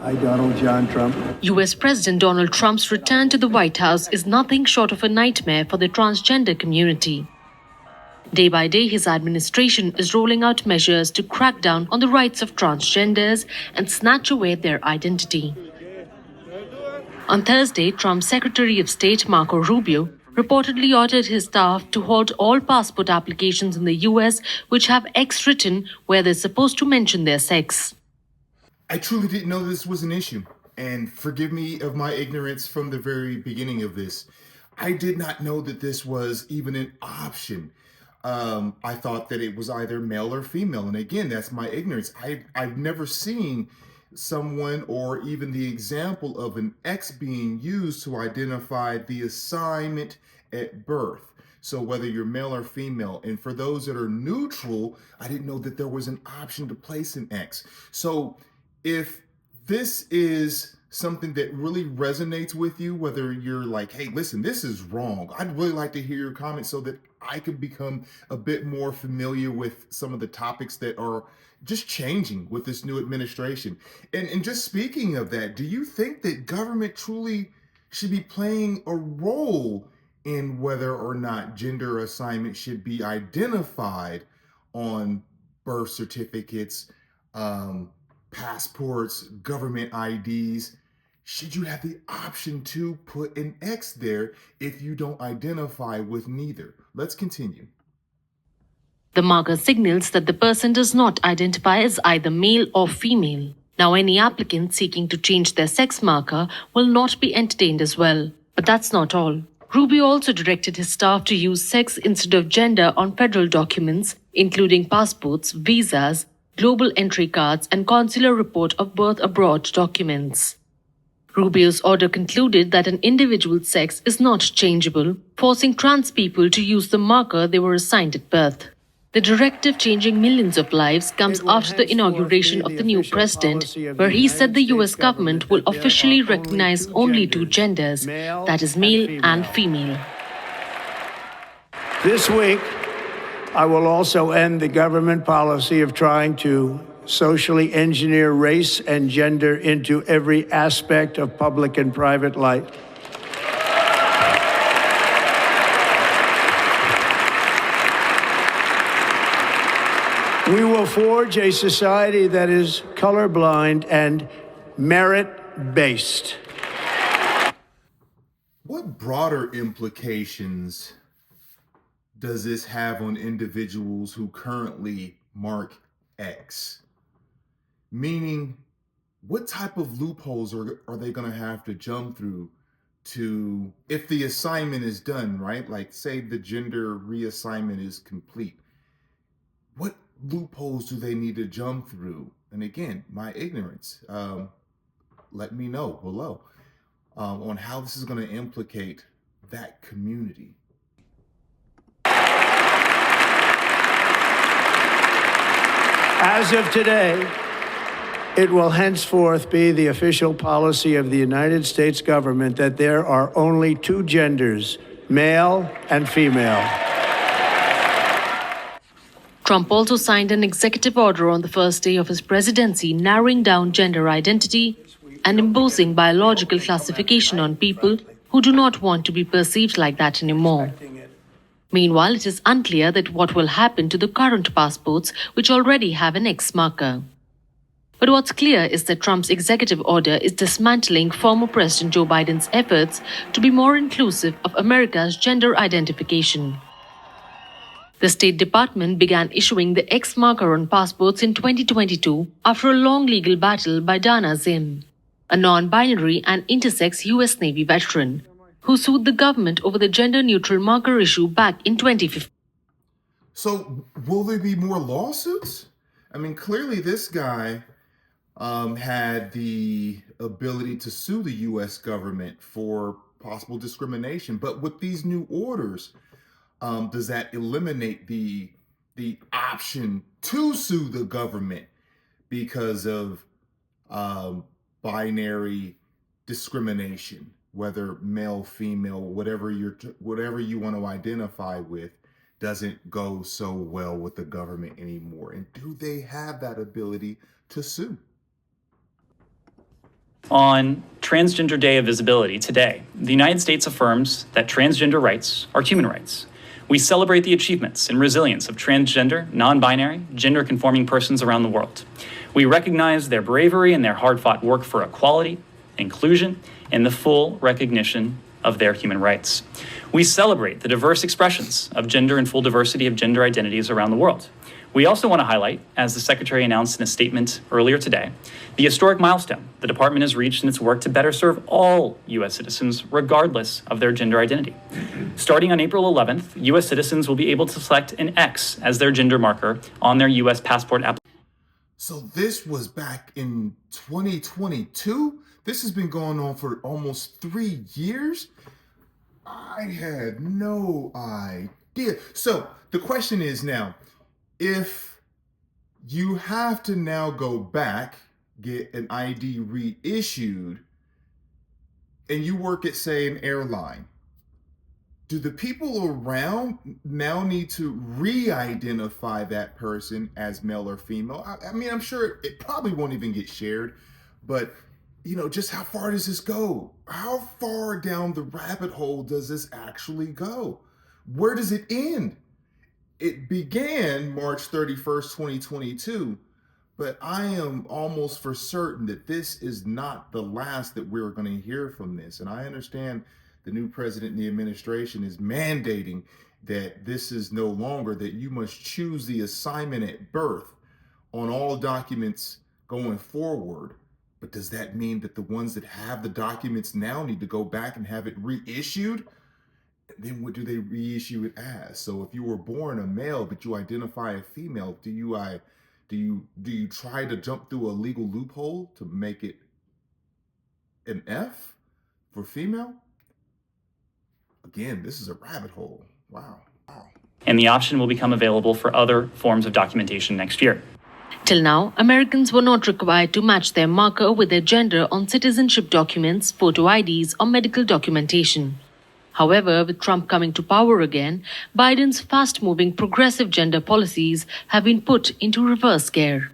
I, Donald John Trump. US President Donald Trump's return to the White House is nothing short of a nightmare for the transgender community. Day by day, his administration is rolling out measures to crack down on the rights of transgenders and snatch away their identity. On Thursday, Trump's Secretary of State Marco Rubio reportedly ordered his staff to halt all passport applications in the US which have X written where they're supposed to mention their sex. I truly didn't know this was an issue, and forgive me of my ignorance from the very beginning of this. I did not know that this was even an option. I thought that it was either male or female, and again, that's my ignorance. I've never seen someone or even the example of an X being used to identify the assignment at birth. So whether you're male or female, and for those that are neutral, I didn't know that there was an option to place an X. So if this is something that really resonates with you, whether you're like, hey, listen, this is wrong, I'd really like to hear your comments so that I can become a bit more familiar with some of the topics that are just changing with this new administration. And just speaking of that, do you think that government truly should be playing a role in whether or not gender assignment should be identified on birth certificates, passports, government IDs? Should you have the option to put an X there if you don't identify with neither? Let's continue. The marker signals that the person does not identify as either male or female. Now, any applicant seeking to change their sex marker will not be entertained as well. But that's not all. Rubio also directed his staff to use sex instead of gender on federal documents, including passports, visas, global entry cards, and consular report of birth abroad documents. Rubio's order concluded that an individual's sex is not changeable, forcing trans people to use the marker they were assigned at birth. The directive changing millions of lives comes after the inauguration of the new president, where he said the US government will officially recognize only two genders, that is, male and female. This week, I will also end the government policy of trying to socially engineer race and gender into every aspect of public and private life. We will forge a society that is colorblind and merit-based. What broader implications does this have on individuals who currently mark X? Meaning, what type of loopholes are they going to have to jump through to, if the assignment is done, right? Like, say the gender reassignment is complete. What loopholes do they need to jump through? And again, my ignorance, let me know below on how this is going to implicate that community. As of today, it will henceforth be the official policy of the United States government that there are only two genders, male and female. Trump also signed an executive order on the first day of his presidency narrowing down gender identity and imposing biological classification on people who do not want to be perceived like that anymore. Meanwhile, it is unclear that what will happen to the current passports which already have an X marker. But what's clear is that Trump's executive order is dismantling former President Joe Biden's efforts to be more inclusive of America's gender identification. The State Department began issuing the X marker on passports in 2022 after a long legal battle by Dana Zim, a non-binary and intersex U.S. Navy veteran, who sued the government over the gender-neutral marker issue back in 2015. So, will there be more lawsuits? I mean, clearly this guy had the ability to sue the U.S. government for possible discrimination, but with these new orders, does that eliminate the option to sue the government because of binary discrimination, whether male, female, whatever you want to identify with, doesn't go so well with the government anymore? And do they have that ability to sue? On Transgender Day of Visibility today, the United States affirms that transgender rights are human rights. We celebrate the achievements and resilience of transgender, non-binary, gender-conforming persons around the world. We recognize their bravery and their hard-fought work for equality, inclusion, and the full recognition of their human rights. We celebrate the diverse expressions of gender and full diversity of gender identities around the world. We also want to highlight, as the Secretary announced in a statement earlier today, the historic milestone the Department has reached in its work to better serve all U.S. citizens, regardless of their gender identity. Starting on April 11th, U.S. citizens will be able to select an X as their gender marker on their U.S. passport application. So this was back in 2022? This has been going on for almost 3 years? I had no idea. So the question is now, if you have to now go back, get an ID reissued, and you work at, say, an airline, do the people around now need to re-identify that person as male or female? I mean, I'm sure it probably won't even get shared, but just how far does this go? How far down the rabbit hole does this actually go? Where does it end? It began March 31st, 2022, but I am almost for certain that this is not the last that we're going to hear from this. And I understand the new president and the administration is mandating that this is no longer, that you must choose the assignment at birth on all documents going forward. But does that mean that the ones that have the documents now need to go back and have it reissued? Then what do they reissue it as? So if you were born a male but you identify a female, do you try to jump through a legal loophole to make it an F for female? Again, this is a rabbit hole. Wow. And the option will become available for other forms of documentation next year. Till now, Americans were not required to match their marker with their gender on citizenship documents, photo IDs, or medical documentation. However, with Trump coming to power again, Biden's fast-moving progressive gender policies have been put into reverse gear.